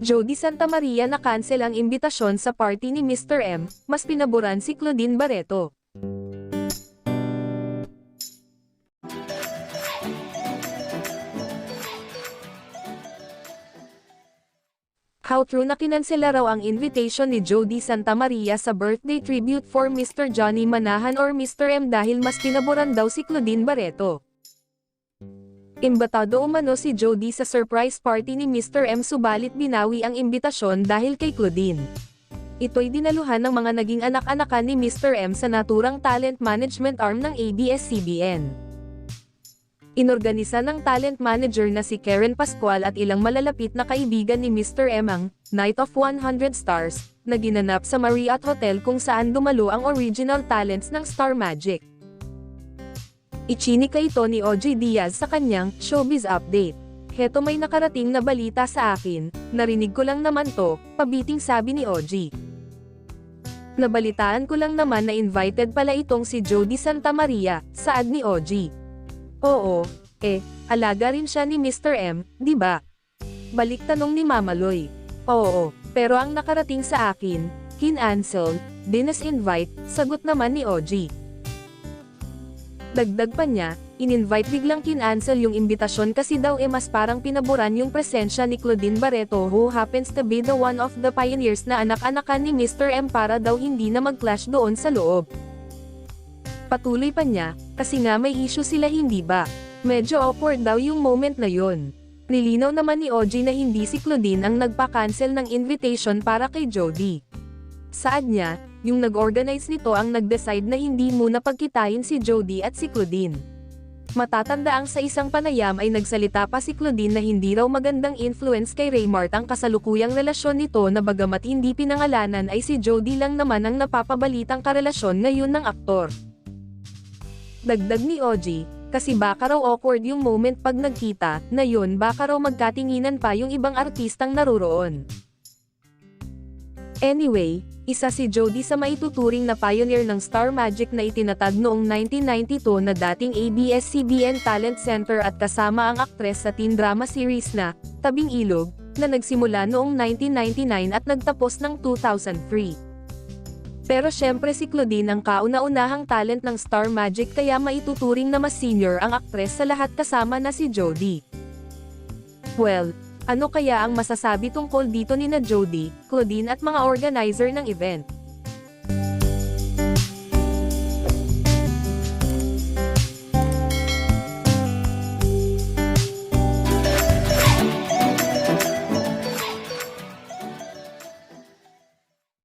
Jody Santamaria na-cancel ang imbitasyon sa party ni Mr. M, mas pinaboran si Claudine Barreto. How true na kinansela raw ang invitation ni Jody Santamaria sa birthday tribute for Mr. Johnny Manahan or Mr. M dahil mas pinaboran daw si Claudine Barreto. Imbatado umano si Jody sa surprise party ni Mr. M subalit binawi ang imbitasyon dahil kay Claudine. Ito'y dinaluhan ng mga naging anak-anakan ni Mr. M sa naturang talent management arm ng ABS-CBN. Inorganisa ng talent manager na si Karen Pascual at ilang malalapit na kaibigan ni Mr. M ang Night of 100 Stars, na ginanap sa Marriott Hotel kung saan dumalo ang original talents ng Star Magic. Ichinika ito ni OG Diaz sa kanyang Showbiz Update. "Heto may nakarating na balita sa akin, narinig ko lang naman to," pabiting sabi ni OG. "Nabalitaan ko lang naman na invited pala itong si Jody Santamaria," saad ni OG. "Oo, alaga rin siya ni Mr. M, di ba?" Balik tanong ni Mamaloy. "Oo, pero ang nakarating sa akin, kin-cancel, dinis-invite," sagot naman ni OG. Dagdag pa niya, in-invite biglang kin-cancel yung imbitasyon kasi daw mas parang pinaboran yung presensya ni Claudine Barreto who happens to be the one of the pioneers na anak-anakan ni Mr. M para daw hindi na mag-clash doon sa loob. Patuloy pa niya, kasi nga may issue sila hindi ba? Medyo awkward daw yung moment na yon. Nilinaw naman ni OG na hindi si Claudine ang nagpa-cancel ng invitation para kay Jody. Saad niya, yung nag-organize nito ang nag-decide na hindi muna pagkitain si Jody at si Claudine. Matatandaang sa isang panayam ay nagsalita pa si Claudine na hindi raw magandang influence kay Raymart ang kasalukuyang relasyon nito na bagamat hindi pinangalanan ay si Jody lang naman ang napapabalitang karelasyon ngayon ng aktor. Dagdag ni OG, kasi baka raw awkward yung moment pag nagkita, na yun baka raw magkatinginan pa yung ibang artistang naruroon. Anyway, isa si Jody sa maituturing na pioneer ng Star Magic na itinatag noong 1992 na dating ABS-CBN Talent Center at kasama ang aktres sa teen drama series na Tabing Ilog, na nagsimula noong 1999 at nagtapos ng 2003. Pero syempre si Claudine ang kauna-unahang talent ng Star Magic kaya maituturing na mas senior ang aktres sa lahat kasama na si Jody. Well, ano kaya ang masasabi tungkol dito nina Jody, Claudine at mga organizer ng event?